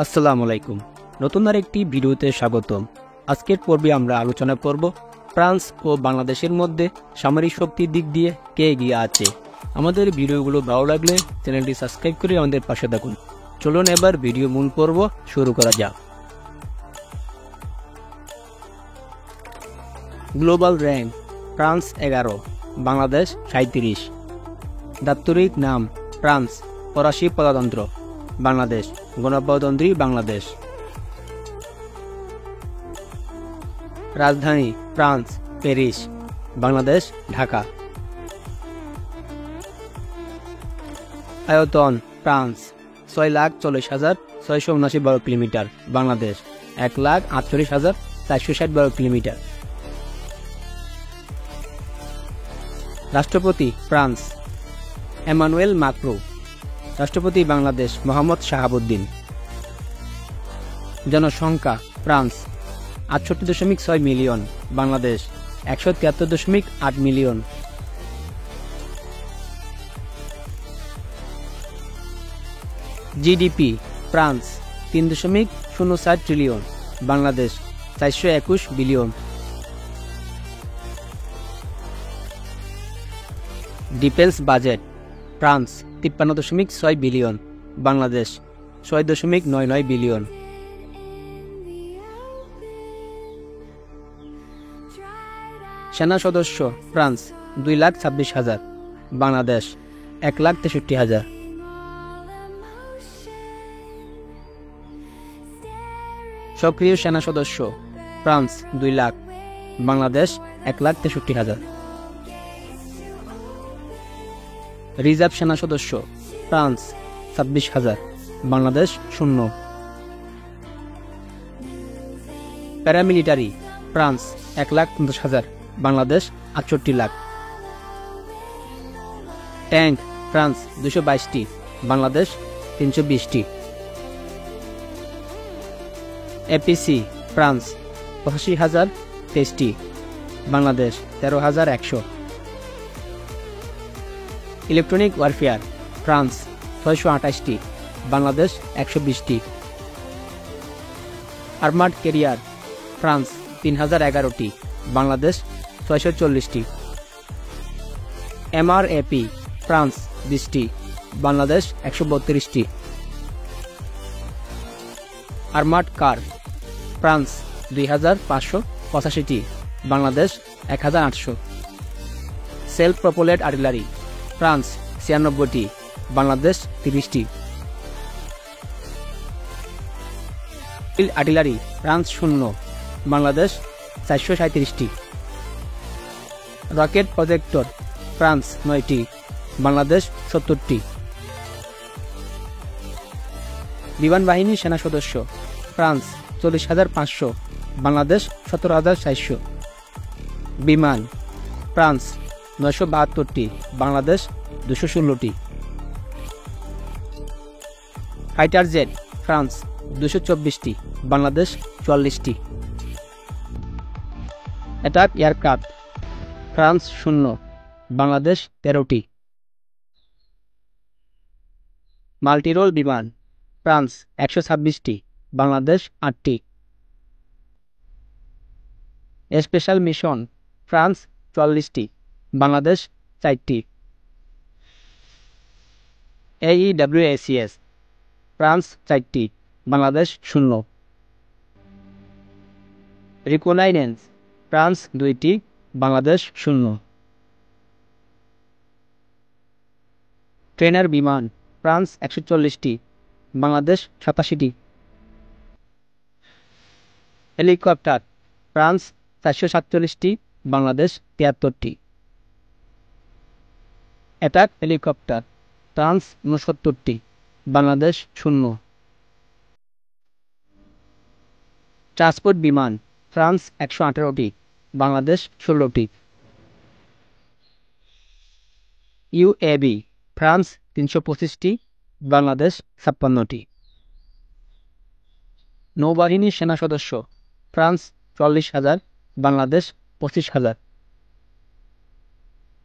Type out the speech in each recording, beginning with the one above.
আসসালামু আলাইকুম। নতুন আরেকটি ভিডিওতে স্বাগতম। আজকের পর্বে আমরা আলোচনা করব ফ্রান্স ও বাংলাদেশের মধ্যে সামরিক শক্তির দিক দিয়ে কে এগিয়ে আছে। আমাদের ভিডিওগুলো ভালো লাগলে চ্যানেলটি সাবস্ক্রাইব করে আমাদের পাশে থাকুন। চলুন এবার ভিডিও মূল পর্ব শুরু করা যাক। Global rank: France 11, Bangladesh 37। দাপ্তরিক নাম: ফ্রান্স, ফরাসি প্রজাতন্ত্র, বাংলাদেশ, গণপ্রজাতন্ত্রী বাংলাদেশ। রাজধানী: ফ্রান্স, প্যারিস, বাংলাদেশ, ঢাকা। আয়তন: ফ্রান্স 6,40,679 বর্গ কিলোমিটার, বাংলাদেশ 1,48,460 বর্গ কিলোমিটার। রাষ্ট্রপতি: ফ্রান্স এমানুয়েল মাক্রো। রাষ্ট্রপতি: বাংলাদেশ মোহাম্মদ শাহাবুদ্দিন। জনসংখ্যা: France 68.6 million, Bangladesh 173.8 million. GDP: France 3.04 trillion, Bangladesh 421 billion. Defence budget: France 53.6 billion, Bangladesh 6.99 billion. সেনা সদস্য: ফ্রান্স 2,26,000, বাংলাদেশ 1,63,000। সক্রিয় সেনা সদস্য: ফ্রান্স 2 লাখ, বাংলাদেশ 1,63,000। রিজার্ভ সেনা সদস্য: France 26,000, Bangladesh 0। Paramilitary: France 1,50,000, Bangladesh 68 lakh. Tank: France 222টি, বাংলাদেশ 320টি। এপিসি: ফ্রান্স 85,023টি, বাংলাদেশ 13,100। ইলেকট্রনিক ওয়ারফেয়ার: ফ্রান্স 628টি, বাংলাদেশ 120টি। আর্মার্ড ক্যারিয়ার: ফ্রান্স 3,011টি, বাংলাদেশ 640টি। এমআরএপি: ফ্রান্স 20টি, বাংলাদেশ 132টি। আর্মার্ড কার: ফ্রান্স 2,585টি, Bangladesh 1,800। Self propelled artillery: France 96টি, বাংলাদেশ 30টি। ফিল্ড আর্টিলারি: ফ্রান্স 0, বাংলাদেশ 437টি। রকেট প্রজেক্টর: ফ্রান্স 9টি, বাংলাদেশ 70টি। বিমান বাহিনীর সেনা সদস্য: ফ্রান্স 40,500, বাংলাদেশ 17,400। বিমান: ফ্রান্স 972টি, বাংলাদেশ 216টি। ফাইটার জেট: ফ্রান্স 224টি, বাংলাদেশ 44টি। অ্যাটাক এয়ারক্রাফট: ফ্রান্স 0, বাংলাদেশ 13টি। মাল্টিরোল বিমান: ফ্রান্স 126টি, বাংলাদেশ 8টি। স্পেশাল মিশন: ফ্রান্স 44টি, বাংলাদেশ 4টি। AEWACS: ফ্রান্স 4টি, বাংলাদেশ 0। রিকনাইসেন্স: ফ্রান্স 2টি, বাংলাদেশ 0। ট্রেনার বিমান: ফ্রান্স 140টি, বাংলাদেশ 87টি। হেলিকপ্টার: ফ্রান্স 447টি, বাংলাদেশ 73টি। অ্যাটাক হেলিকপ্টার: ফ্রান্স 69টি, বাংলাদেশ 0। ট্রান্সপোর্ট বিমান: ফ্রান্স 118টি, বাংলাদেশ 16টি। ইউএভি: ফ্রান্স 325টি, বাংলাদেশ 56টি। নৌবাহিনীর সেনা সদস্য: France 40,000, Bangladesh 25,000।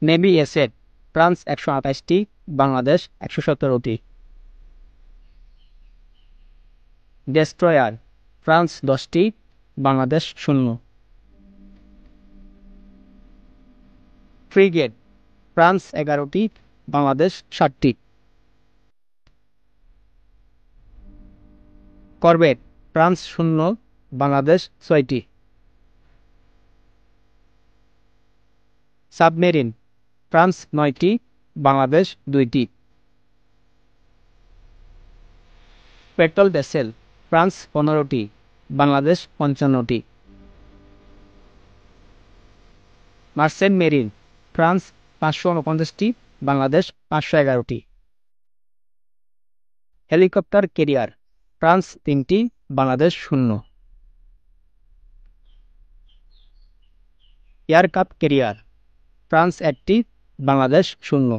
Navy asset: France 128টি, বাংলাদেশ 117টি। ডেস্ট্রয়ার ফ্রান্স 10টি, বাংলাদেশ 0। ফ্রিগেট ফ্রান্স 11টি, বাংলাদেশ 7টি। করভেট ফ্রান্স 0, বাংলাদেশ 6টি। সাবমেরিন ফ্রান্স 9টি, বাংলাদেশ 2টি। পেট্রোল ভেসেল ফ্রান্স 15টি, বাংলাদেশ 55টি। মার্চেন্ট মেরিন ফ্রান্স 549টি, বাংলাদেশ 511টি। হেলিকপ্টার ক্যারিয়ার ফ্রান্স 3টি, বাংলাদেশ 0। এয়ারক্রাফট ক্যারিয়ার ফ্রান্স 1টি, বাংলাদেশ 0।